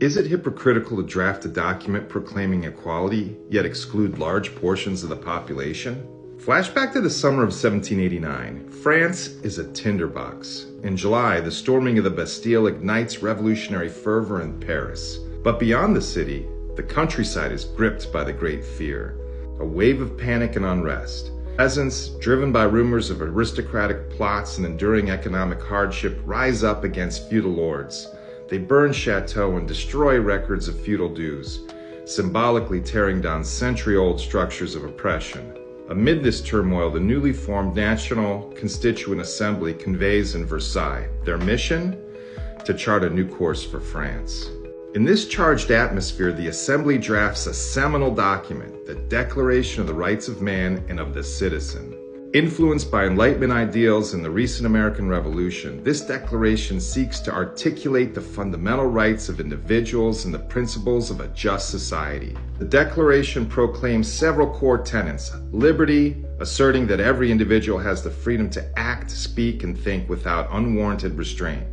Is it hypocritical to draft a document proclaiming equality, yet exclude large portions of the population? Flashback to the summer of 1789. France is a tinderbox. In July, the storming of the Bastille ignites revolutionary fervor in Paris. But beyond the city, the countryside is gripped by the Great Fear, a wave of panic and unrest. Peasants, driven by rumors of aristocratic plots and enduring economic hardship, rise up against feudal lords. They burn chateaux and destroy records of feudal dues, symbolically tearing down century-old structures of oppression. Amid this turmoil, the newly formed National Constituent Assembly conveys in Versailles their mission to chart a new course for France. In this charged atmosphere, the Assembly drafts a seminal document, the Declaration of the Rights of Man and of the Citizen. Influenced by Enlightenment ideals and the recent American Revolution, this declaration seeks to articulate the fundamental rights of individuals and the principles of a just society. The Declaration proclaims several core tenets: liberty, asserting that every individual has the freedom to act, speak, and think without unwarranted restraint;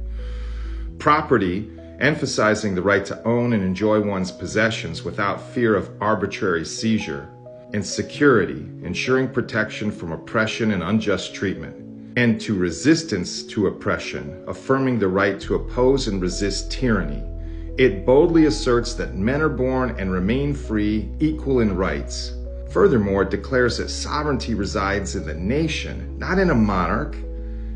property, emphasizing the right to own and enjoy one's possessions without fear of arbitrary seizure; and security, ensuring protection from oppression and unjust treatment; and to resistance to oppression, affirming the right to oppose and resist tyranny. It boldly asserts that men are born and remain free, equal in rights. Furthermore, it declares that sovereignty resides in the nation, not in a monarch,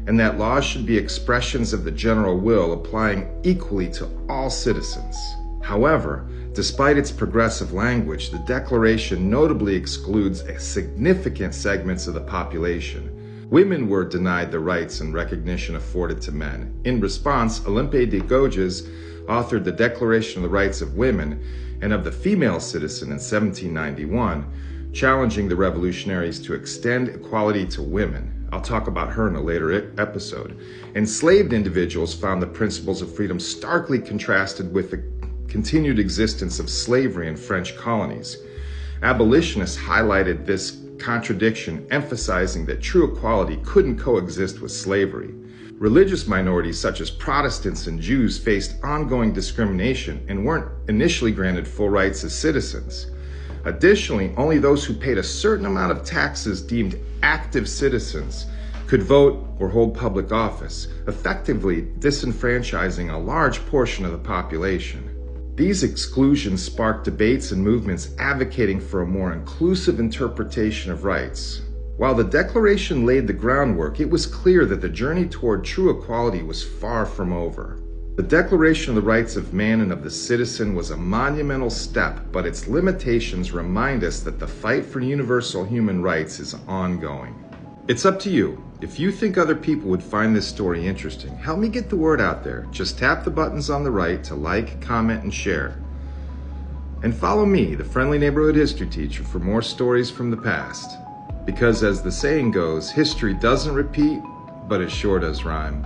and that laws should be expressions of the general will, applying equally to all citizens. However, despite its progressive language, the Declaration notably excludes significant segments of the population. Women were denied the rights and recognition afforded to men. In response, Olympe de Gouges authored the Declaration of the Rights of Women and of the Female Citizen in 1791, challenging the revolutionaries to extend equality to women. I'll talk about her in a later episode. Enslaved individuals found the principles of freedom starkly contrasted with the continued existence of slavery in French colonies. Abolitionists highlighted this contradiction, emphasizing that true equality couldn't coexist with slavery. Religious minorities such as Protestants and Jews faced ongoing discrimination and weren't initially granted full rights as citizens. Additionally, only those who paid a certain amount of taxes, deemed active citizens, could vote or hold public office, effectively disenfranchising a large portion of the population. These exclusions sparked debates and movements advocating for a more inclusive interpretation of rights. While the Declaration laid the groundwork, it was clear that the journey toward true equality was far from over. The Declaration of the Rights of Man and of the Citizen was a monumental step, but its limitations remind us that the fight for universal human rights is ongoing. It's up to you. If you think other people would find this story interesting, help me get the word out there. Just tap the buttons on the right to like, comment, and share. And follow me, the friendly neighborhood history teacher, for more stories from the past. Because as the saying goes, history doesn't repeat, but it sure does rhyme.